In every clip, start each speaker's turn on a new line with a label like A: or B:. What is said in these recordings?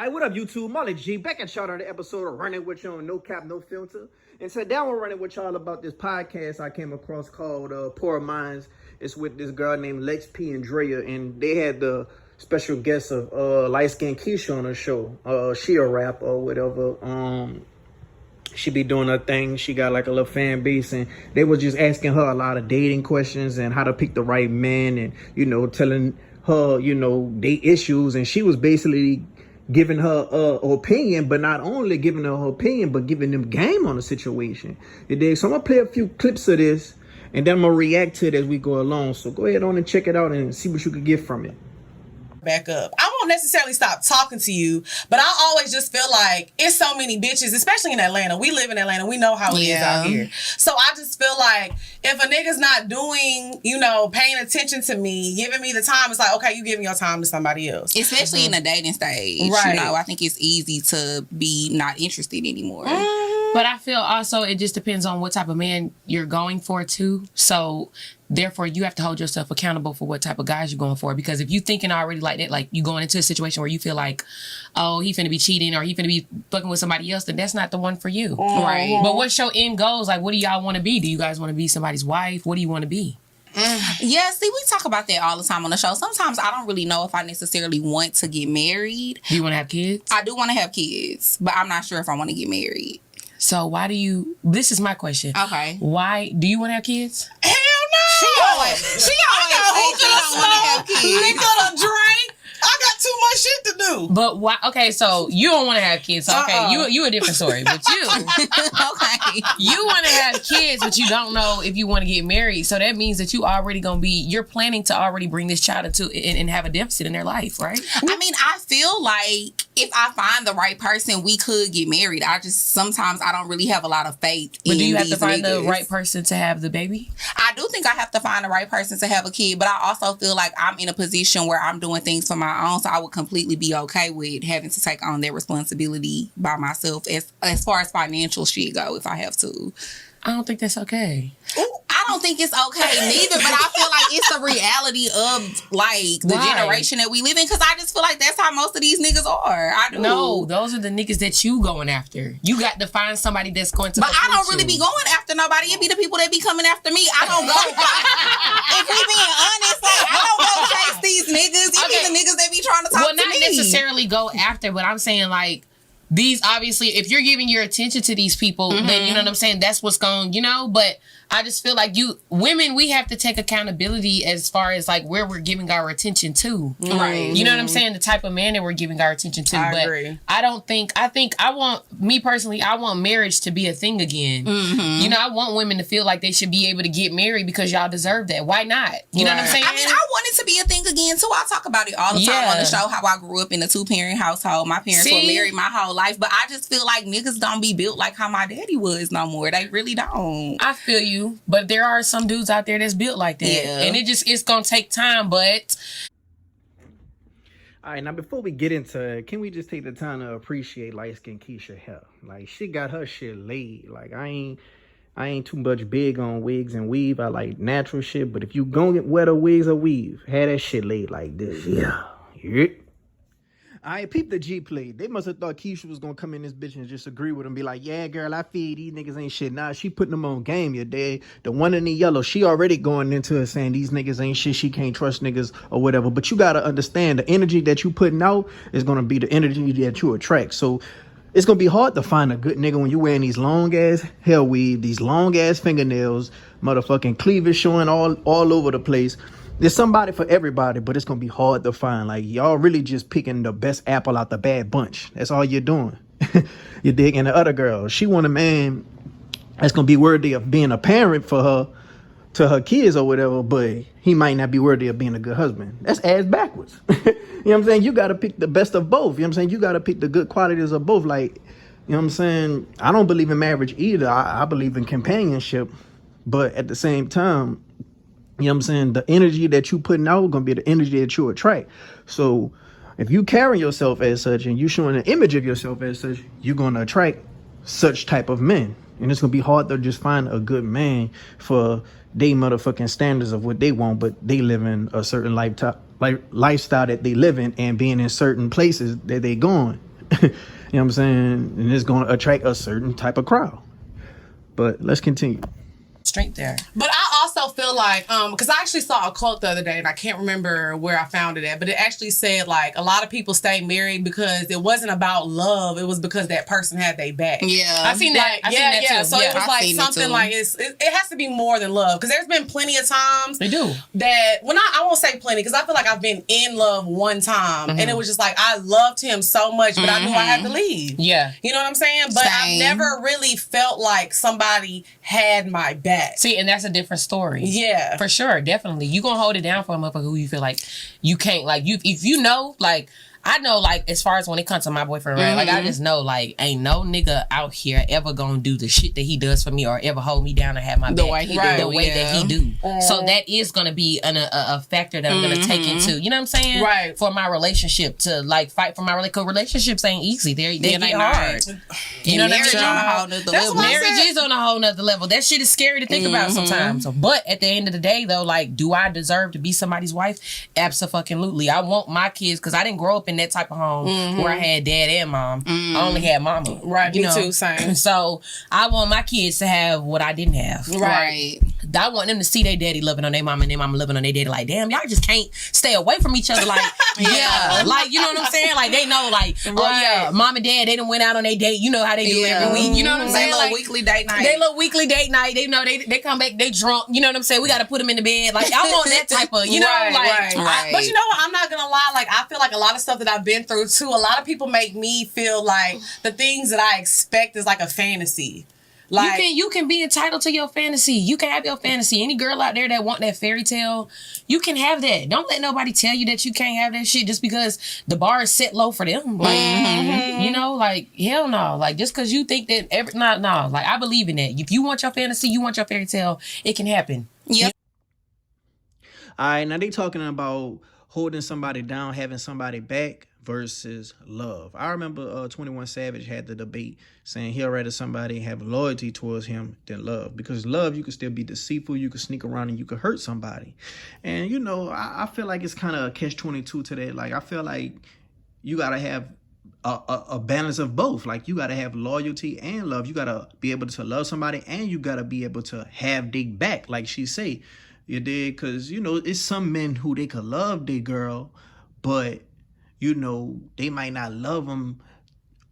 A: Hey, what up, YouTube? Molly G, back at y'all on the episode of Running With You on No Cap, No Filter. And today I'm running with y'all about this podcast I came across called Poor Minds. It's with this girl named Lex P. and Drea, and they had the special guest of Light Skin Keisha on the show. She a rapper or whatever. She be doing her thing. She got like a little fan base, and they was just asking her a lot of dating questions and how to pick the right man, and telling her date issues, and she was basically giving her opinion, but not only giving her opinion, but giving them game on the situation. You dig? So I'm gonna play a few clips of this, and then I'm gonna react to it as we go along. So go ahead on and check it out and see what you can get from it.
B: Back up. I won't necessarily stop talking to you, but I always just feel like it's so many bitches, especially in Atlanta. We live in Atlanta. We know how it is out here. So I just feel like if a nigga's not doing, paying attention to me, giving me the time, it's like, okay, you giving your time to somebody else.
C: Especially in the dating stage.
B: Right.
C: I think it's easy to be not interested anymore.
D: But I feel also it just depends on what type of man you're going for too. So therefore you have to hold yourself accountable for what type of guys you're going for. Because if you thinking already like that, like you going into a situation where you feel like, oh, he finna be cheating or he finna be fucking with somebody else, then that's not the one for you.
C: Right.
D: But what's your end goals? Like, what do y'all want to be? Do you guys want to be somebody's wife? What do you want to be?
C: Yeah, see, we talk about that all the time on the show. Sometimes I don't really know if I necessarily want to get married.
D: Do you want to have kids?
C: I do want to have kids, but I'm not sure if I want to get married.
D: So why do you, this is my question.
C: Okay.
D: Why, do you want to have kids?
B: Hell no!
C: She always says she don't want to have kids.
B: Nigga to drink. I got too much shit to do.
D: But why? Okay, so you don't want to have kids. So, okay, you a different story. But you,
C: Okay.
D: you want to have kids, but you don't know if you want to get married. So that means that you already gonna be. You're planning to already bring this child into and have a deficit in their life, right?
C: I mean, I feel like if I find the right person, we could get married. Sometimes I don't really have a lot of faith.
D: But do you have to
C: these
D: find the
C: niggas.
D: right person to have the baby?
C: I do think I have to find the right person to have a kid, but I also feel like I'm in a position where I'm doing things for my own, so I would completely be okay with having to take on that responsibility by myself as far as financial shit go if I have to.
D: I don't think that's okay.
C: I don't think it's okay neither, but I feel like it's the reality of like the
D: Why?
C: generation that we live in, because I just feel like that's how most of these niggas are. I do.
D: No, those are the niggas that you going after. You got to find somebody that's going to.
C: But I don't
D: uplift
C: really
D: you.
C: be going after nobody. It be the people that be coming after me. I don't go. If we being honest, like I don't go chase these niggas. It be the niggas that be trying to talk to me.
D: Well, not necessarily go after, but I'm saying like these. Obviously, if you're giving your attention to these people, then you know what I'm saying. That's what's going. But I just feel like women, we have to take accountability as far as like where we're giving our attention to.
C: Right.
D: You know what I'm saying? The type of man that we're giving our attention to.
B: I
D: but
B: agree.
D: I want, me personally, I want marriage to be a thing again. I want women to feel like they should be able to get married because y'all deserve that. Why not? You know what I'm saying?
C: I mean, I want it to be a thing again too. I talk about it all the time on the show, how I grew up in a 2-parent household. My parents were married my whole life, but I just feel like niggas don't be built like how my daddy was no more. They really don't.
D: I feel you, but there are some dudes out there that's built like that.
C: Yeah.
D: And it's gonna take time, but
A: All right, now before we get into it, can we just take the time to appreciate Light Skin Keisha hair? Like, she got her shit laid. Like, I ain't too much big on wigs and weave. I like natural shit, but if you gonna get wear the wigs or weave, have that shit laid like this. Yeah. I peeped the G play. They must have thought Keisha was gonna come in this bitch and just agree with him, be like, yeah, girl, I feel these niggas ain't shit. Nah, she putting them on game, you dig? The one in the yellow, she already going into it saying these niggas ain't shit, she can't trust niggas or whatever. But you gotta understand the energy that you putting out is gonna be the energy that you attract. So it's gonna be hard to find a good nigga when you wearing these long ass hair weave, these long ass fingernails, motherfucking cleavage showing all over the place. There's somebody for everybody, but it's gonna be hard to find. Like, y'all really just picking the best apple out the bad bunch. That's all you're doing. You dig? And the other girl, she want a man that's gonna be worthy of being a parent for her, to her kids or whatever, but he might not be worthy of being a good husband. That's ass backwards. You know what I'm saying? You gotta pick the best of both. You know what I'm saying? You gotta pick the good qualities of both. Like, you know what I'm saying? I don't believe in marriage either. I believe in companionship, but at the same time, you know what I'm saying? The energy that you putting out gonna be the energy that you attract. So if you carry yourself as such and you showing an image of yourself as such, you're gonna attract such type of men. And it's gonna be hard to just find a good man for they motherfucking standards of what they want, but they live in a certain lifestyle that they live in and being in certain places that they going. You know what I'm saying? And it's going to attract a certain type of crowd. But let's continue.
D: Strength there.
B: But I also feel like, because I actually saw a quote the other day, and I can't remember where I found it at, but it actually said, like, a lot of people stay married because it wasn't about love. It was because that person had their back.
C: Yeah.
D: I've seen that. I've seen that too.
B: So it was
C: I've
B: like
C: seen it
B: something
C: too.
B: like, it has to be more than love. Because there's been plenty of times
D: They do.
B: that, well, I won't say plenty, because I feel like I've been in love one time, and it was just like, I loved him so much, but I knew I had to leave.
D: Yeah.
B: You know what I'm saying? But I've
C: Same.
B: never really felt like somebody had my back.
D: See, and that's a different story.
B: Yeah.
D: For sure, definitely. You gonna hold it down for a motherfucker who you feel like you can't, like, you, if you know, like, I know, like, as far as when it comes to my boyfriend, right? Like, I just know, like, ain't no nigga out here ever gonna do the shit that he does for me or ever hold me down or have my
C: The
D: back.
C: way he
B: Right.
C: do,
D: The way that he do.
B: Mm.
D: So that is gonna be a factor that I'm gonna take into, you know what I'm saying?
B: Right.
D: For my relationship to, like, fight for my relationship. Because relationships ain't easy. They
C: Yeah,
D: get
C: they
D: hard.
C: not.
D: You know what I
C: Marriage
D: mean?
C: on a whole nother
B: That's
C: level.
B: what I
D: Marriage
B: said.
D: is on a whole nother level. That shit is scary to think about sometimes. But at the end of the day, though, like, do I deserve to be somebody's wife? Absolutely. I want my kids, because I didn't grow up in that type of home where I had dad and mom. I only had mama.
B: Right,
D: You
B: me
D: know?
B: too, same.
D: So I want my kids to have what I didn't have.
C: Right.
D: I want them to see their daddy loving on their mama and their mama loving on their daddy. Like, damn, y'all just can't stay away from each other. Like, yeah. Like, you know what I'm saying? Like, they know, like, oh yeah, mom and dad, they done went out on their date. You know how they do every week. You know what I'm saying?
C: They little
D: Like,
C: weekly date night.
D: they little weekly date night. They know they come back, they drunk. You know what I'm saying? We got to put them in the bed. Like, I want that type of, you know,
B: Right,
D: like,
C: right.
B: But you know what? I'm not gonna lie. Like, I feel like a lot of stuff that I've been through too. A lot of people make me feel like the things that I expect is like a fantasy. Like,
D: you can be entitled to your fantasy. You can have your fantasy. Any girl out there that want that fairy tale, you can have that. Don't let nobody tell you that you can't have that shit just because the bar is set low for them. Like, you know, like, hell no. Like, just because you think that no. Like, I believe in that. If you want your fantasy, you want your fairy tale, it can happen.
C: Yep.
A: All right, now they talking about holding somebody down, having somebody back versus love. I remember 21 Savage had the debate saying he'd rather somebody have loyalty towards him than love. Because love, you can still be deceitful, you can sneak around and you can hurt somebody. And, you know, I feel like it's kind of a catch-22 to that. Like, I feel like you got to have a balance of both. Like, you got to have loyalty and love. You got to be able to love somebody and you got to be able to have their back, like she say. You did? Because, you know, it's some men who they could love their girl, but, you know, they might not love him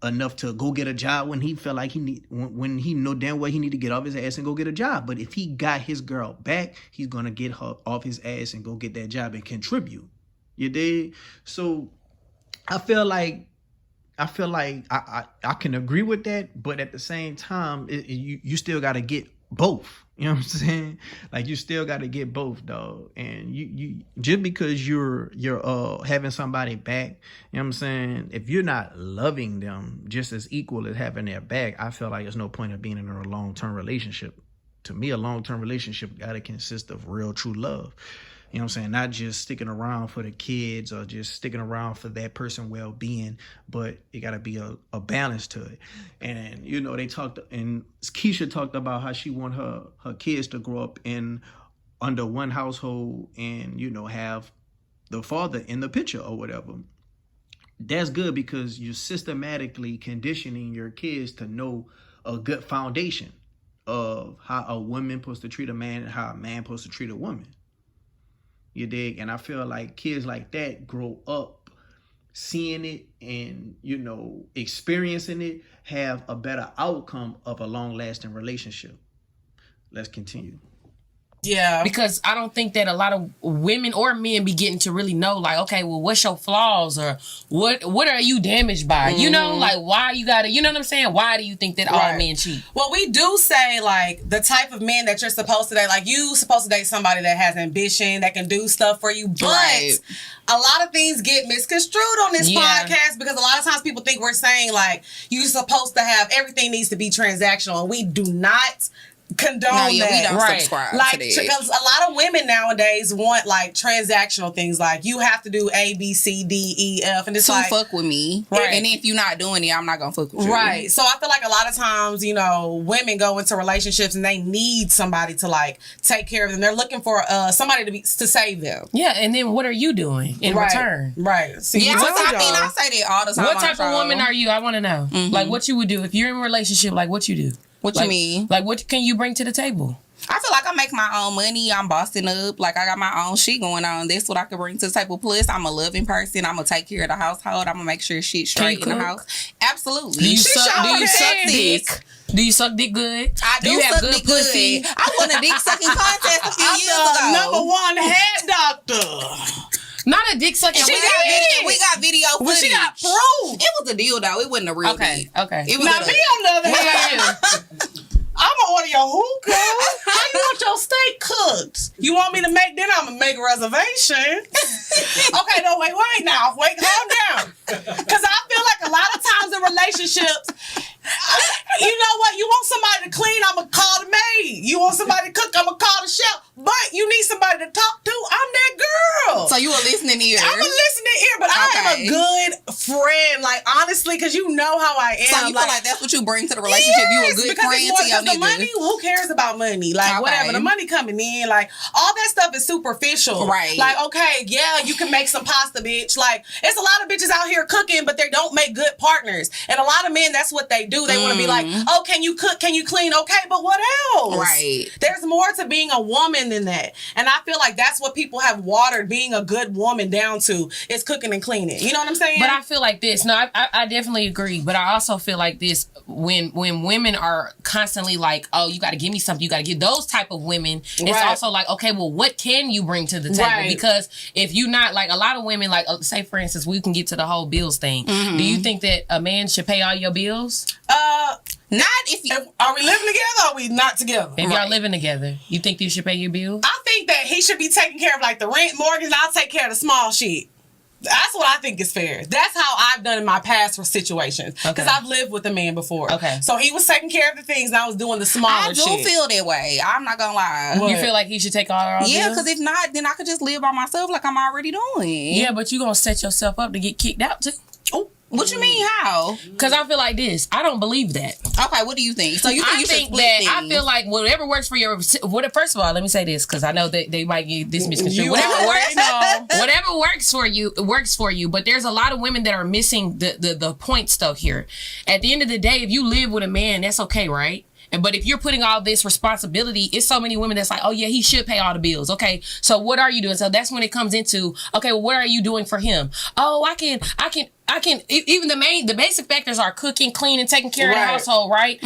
A: enough to go get a job when he feel like he need, when he know damn well he need to get off his ass and go get a job. But if he got his girl back, he's going to get her off his ass and go get that job and contribute. You did? So I feel like I can agree with that, but at the same time, you still got to get both. You know what I'm saying? Like, you still got to get both, dog. And you just because you're having somebody back, you know what I'm saying? If you're not loving them just as equal as having their back, I feel like there's no point of being in a long-term relationship. To me, a long-term relationship got to consist of real, true love. You know what I'm saying? Not just sticking around for the kids or just sticking around for that person's well-being, but it got to be a balance to it. And, you know, they talked, and Keisha talked about how she want her kids to grow up under one household and, you know, have the father in the picture or whatever. That's good because you're systematically conditioning your kids to know a good foundation of how a woman supposed to treat a man and how a man supposed to treat a woman. You dig? And I feel like kids like that grow up seeing it and, you know, experiencing it, have a better outcome of a long-lasting relationship. Let's continue.
B: yeah.
D: Because I don't think that a lot of women or men be getting to really know, like, okay, well, what's your flaws or what are you damaged by? You know, like, why you gotta, you know what I'm saying? Why do you think that all
B: Right.
D: men cheat?
B: Well, we do say, like, the type of men that you're supposed to date. Like, you supposed to date somebody that has ambition, that can do stuff for you. But
C: Right.
B: a lot of things get misconstrued on this
D: Yeah.
B: podcast because a lot of times people think we're saying, like, you're supposed to have, everything needs to be transactional. And we do not condone
C: We
B: that.
C: don't
D: Right.
C: subscribe
B: Like,
C: to that.
B: because a lot of women nowadays want like transactional things, like you have to do A, B, C, D, E, F, and it's
C: To
B: like
C: fuck with me.
B: Right.
C: And if you're not doing it, I'm not gonna fuck with you.
B: right. So I feel like a lot of times, you know, women go into relationships and they need somebody to like take care of them. They're looking for somebody to save them.
D: Yeah, and then what are you doing in
B: right.
D: return?
B: Right. See,
C: Yeah,
B: you told
C: I
B: y'all.
C: say that all the time.
D: What
C: on
D: type
C: the
D: of
C: show.
D: woman are you? I want to know. Like, what you would do if you're in a relationship. Like, what you do?
C: What
D: Like-
C: you mean?
D: Like, what can you bring to the table?
C: I feel like I make my own money. I'm bossing up. Like, I got my own shit going on. That's what I can bring to the table. Plus, I'm a loving person. I'm going to take care of the household. I'm going to make sure shit's straight in the
D: cook?
C: house. Absolutely.
D: Do you
C: She
D: suck?
C: sure
D: Do you suck
C: can.
D: dick? Do you suck dick good?
C: I do
D: you have
C: suck
D: good
C: dick
D: pussy?
C: good. I won a dick sucking contest a few
B: I'm
C: years
B: the
C: ago.
B: number one head doctor.
D: Not a dick sucking.
C: And
D: She
C: we got video footage.
B: Well, she got proof.
C: It was a deal though. It wasn't a real
D: Okay.
C: dick.
D: Okay.
C: It was
B: Now,
C: a,
B: me on the other
D: What
B: hand,
D: about you?
B: I'm gonna order your hookah. How you want your steak cooked? You want me to make dinner? I'm gonna make a reservation. Okay, no, wait, now. Wait, calm down. Because I feel like a lot of times in relationships, you know what? You want somebody to clean, I'm gonna call the maid. You want somebody to cook, I'm gonna call the chef. But you need somebody to talk to, I'm that girl.
C: so you a listening ear.
B: I'm a listening ear, but I am a good friend. Like, honestly, because you know how I am.
C: So you feel like that's what you bring to the relationship? You a
B: Yes,
C: good
B: because
C: friend
B: it's more,
C: to your
B: because the money,
C: nigga.
B: who cares about money? Like,
C: Okay.
B: whatever. The money coming in, like, all that stuff is superficial.
C: Right.
B: Like, okay, yeah, you can make some pasta, bitch. Like, it's a lot of bitches out here cooking, but they don't make good partners. And a lot of men, that's what they do. They want to be like, oh, can you cook? Can you clean? Okay, but what else?
C: Right.
B: There's more to being a woman than that. And I feel like that's what people have watered being a good woman down to, is cooking and cleaning. You know what I'm saying?
D: But I feel like this. No, I definitely agree. But I also feel like this when women are constantly like, oh, you got to give me something. You got to give those type of women. It's
B: Right.
D: also like, okay, well, what can you bring to the table?
B: Right.
D: Because if you not like a lot of women, like say for instance, we can get to the whole bills thing. Do you think that a man should pay all your bills
C: Not if you.
B: Are we living together or are we not together?
D: if y'all living together? You think you should pay your bills?
B: I think that he should be taking care of like the rent, mortgage, and I'll take care of the small shit. That's what I think is fair. That's how I've done in my past for situations. Because
D: Okay.
B: I've lived with a man before.
D: Okay.
B: So he was taking care of the things and I was doing the smaller
C: I do
B: shit.
C: feel that way. I'm not gonna lie.
B: What?
D: You feel like he should take all your
C: Yeah,
D: bills?
C: because if not, then I could just live by myself like I'm already doing.
D: Yeah, but you gonna set yourself up to get kicked out too.
C: What you mean? How?
D: Because I feel like this. I don't believe that.
C: Okay, what do you think? So you think
D: I
C: you should
D: think
C: split
D: that
C: things?
D: I feel like whatever works for your. First of all, let me say this because I know that they might get this misconstrued.
B: You
D: Whatever
B: already
D: works, whatever works for you, it works for you. But there's a lot of women that are missing the point stuff here. At the end of the day, if you live with a man, that's okay, right? But if you're putting all this responsibility, it's so many women that's like, oh yeah, he should pay all the bills. Okay, so what are you doing? So that's when it comes into, okay, well, what are you doing for him? Oh, I can. Even the basic factors are cooking, cleaning, taking care of the
B: Right.
D: household, right?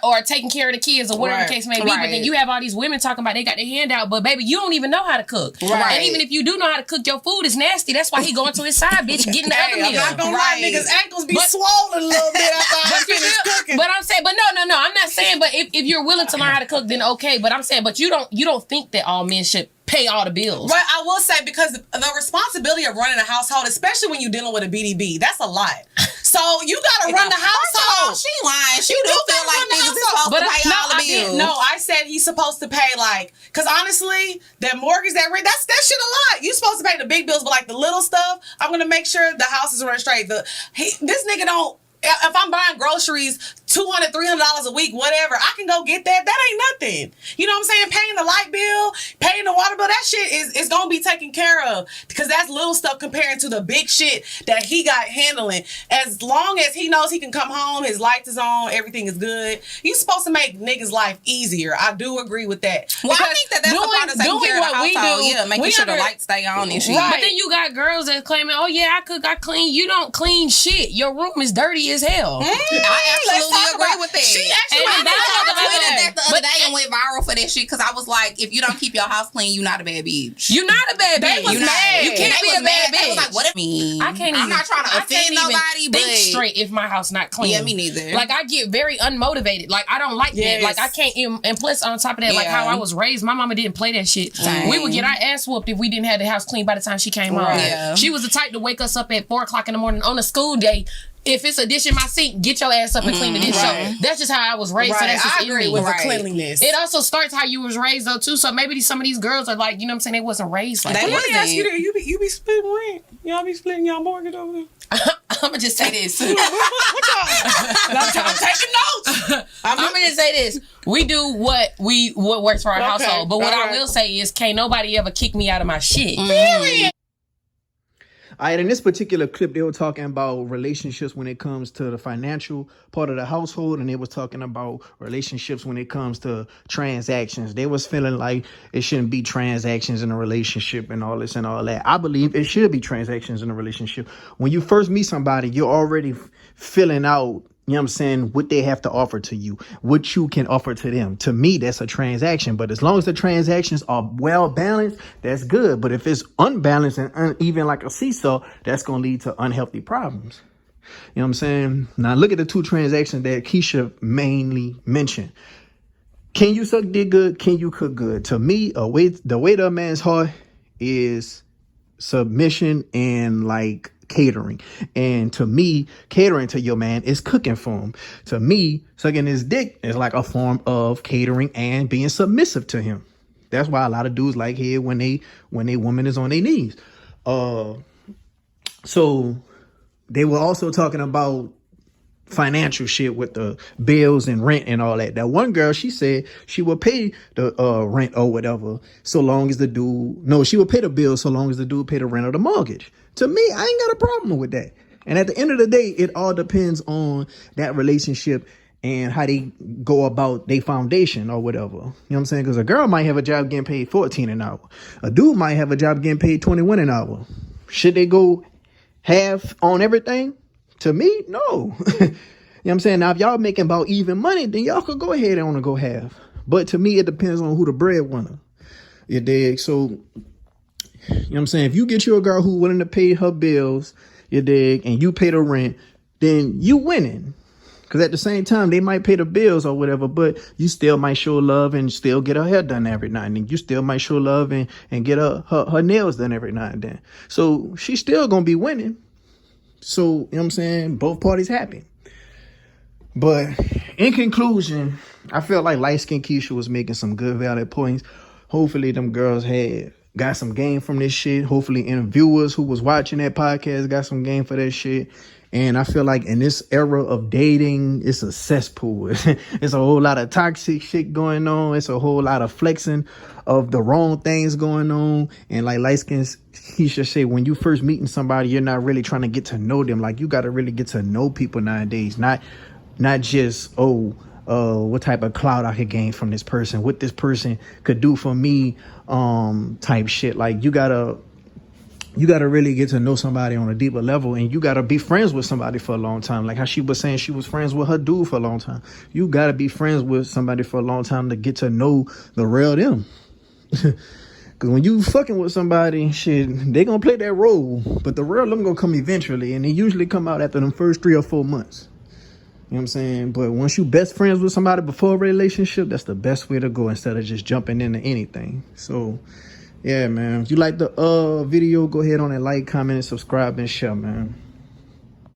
D: Or taking care of the kids or whatever
B: Right.
D: the case may be. But then
C: Right.
D: you have all these women talking about they got their hand out, but baby, you don't even know how to cook.
B: Right.
D: And even if you do know how to cook, your food is nasty. That's why he going to his side bitch getting the
B: Hey,
D: other
B: I'm
D: meal.
B: not gonna
C: Right.
B: lie, niggas' ankles be
D: But-
B: swollen a little bit after I
D: But you
B: finish
D: feel-
B: cooking.
D: But I'm saying, but no, I'm not saying. But if you're willing to learn how to cook, then okay. But I'm saying, but you don't think that all men should pay all the bills.
B: Right, I will say, because the responsibility of running a household, especially when you're dealing with a BDB, that's a lot. So you gotta run the household.
C: She lying. She
B: You
C: do
B: do
C: feel
B: gotta
C: like
B: run the
C: niggas is
B: household.
C: supposed
D: But
C: to pay all the
B: I
C: bills.
B: didn't. No, I said he's supposed to pay like, because honestly, that mortgage, that rent, that shit a lot. You supposed to pay the big bills, but like the little stuff, I'm gonna make sure the house is running straight. This nigga don't. If I'm buying groceries, $200, $300 a week, whatever, I can go get that. That ain't nothing. You know what I'm saying? Paying the light bill, paying the water bill, that shit is gonna be taken care of, because that's little stuff comparing to the big shit that he got handling. As long as he knows he can come home, his lights is on, everything is good. You supposed to make niggas' life easier. I do agree with that.
C: Well, I
B: Because
C: think that's the part of taking care of the household. Yeah, making sure the lights stay on and shit.
B: Right.
D: But then you got girls that claiming, oh yeah, I cook, I clean. You don't clean shit. Your room is dirty as hell.
C: I absolutely agree with that.
B: She actually
D: And
B: I
D: that's
B: talked
C: I
D: about
C: tweeted
D: that.
C: that the other day and went viral for that shit because I was like, if you don't keep your house clean, you're not a bad bitch.
D: You not a bad bitch.
B: was
D: You
B: mad.
D: You can't
C: They
D: be
C: was
D: a bad
C: mad. They was
D: bitch.
C: like, what it mean?
D: I can't.
C: I'm not trying to
D: I can't
C: offend
D: even
C: nobody, but
D: think straight if my house not clean.
C: Yeah, me neither.
D: Like I get very unmotivated. Like I don't like
B: Yes.
D: that. Like I can't even. And plus, on top of that, like
C: Yeah.
D: how I was raised, my mama didn't play that shit.
C: Same.
D: We would get our ass whooped if we didn't have the house clean by the time she came home.
B: Right.
C: Yeah.
D: She was the type to wake us up at 4:00 in the morning on a school day. if it's a dish in my sink, get your ass up and clean the dish. So that's just how I was raised. So that's just
B: I agree with the
C: Right.
B: cleanliness.
D: It also starts how you was raised though too. So maybe some of these girls are like, you know what I'm saying, they wasn't raised like
C: They
D: that.
B: Let me ask you
C: wasn't.
B: this. You be splitting rent. Y'all be splitting y'all mortgage over there?
C: I'm gonna just say this.
B: What y'all? I'm taking notes.
D: I'm gonna just say this: we do what works for our
B: Okay,
D: household. But what
B: all
D: I
B: right.
D: will say is, can't nobody ever kick me out of my shit.
A: All right, in this particular clip, they were talking about relationships when it comes to the financial part of the household, and they was talking about relationships when it comes to transactions. They was feeling like it shouldn't be transactions in a relationship and all this and all that. I believe it should be transactions in a relationship. When you first meet somebody, you're already filling out, you know what I'm saying, what they have to offer to you, what you can offer to them. To me, that's a transaction. But as long as the transactions are well balanced, that's good. But if it's unbalanced and uneven like a seesaw, that's going to lead to unhealthy problems. You know what I'm saying? Now look at the two transactions that Keisha mainly mentioned. Can you suck dick good? Can you cook good? To me, the way to a man's heart is submission and like catering. And to me, catering to your man is cooking for him. To me, sucking his dick is like a form of catering and being submissive to him. That's why a lot of dudes like head when they woman is on their knees. So they were also talking about financial shit with the bills and rent and all that. That one girl, she said she would pay the rent or whatever so long as the dude, no, she would pay the bill so long as the dude paid the rent or the mortgage. To me, I ain't got a problem with that. And at the end of the day, it all depends on that relationship and how they go about their foundation or whatever. You know what I'm saying? Because a girl might have a job getting paid $14 an hour. A dude might have a job getting paid $21 an hour. Should they go half on everything? To me, no. You know what I'm saying? Now, if y'all making about even money, then y'all could go ahead and want to go half. But to me, it depends on who the breadwinner. You dig? So, you know what I'm saying? If you get you a girl who willing to pay her bills, you dig, and you pay the rent, then you winning. Because at the same time, they might pay the bills or whatever, but you still might show love and still get her hair done every now and then. You still might show love and get her nails done every now and then. So she's still going to be winning. So, you know what I'm saying? Both parties happy. But in conclusion, I felt like light skinned Keisha was making some good valid points. Hopefully them girls got some game from this shit. Hopefully interviewers who was watching that podcast got some game for that shit. And I feel like in this era of dating, it's a cesspool. It's a whole lot of toxic shit going on. It's a whole lot of flexing of the wrong things going on. And like light skin Keisha say, when you first meeting somebody, you're not really trying to get to know them. Like you got to really get to know people nowadays. Not just, what type of clout I could gain from this person, what this person could do for me, type shit. Like you gotta really get to know somebody on a deeper level, and you gotta be friends with somebody for a long time. Like how she was saying she was friends with her dude for a long time. You gotta be friends with somebody for a long time to get to know the real them. Cause when you fucking with somebody, shit, they gonna play that role, but the real them gonna come eventually, and they usually come out after them first 3 or 4 months. You know what I'm saying? But once you best friends with somebody before a relationship, that's the best way to go instead of just jumping into anything. So, yeah, man. If you like the video, go ahead on and like, comment, and subscribe, and share, man.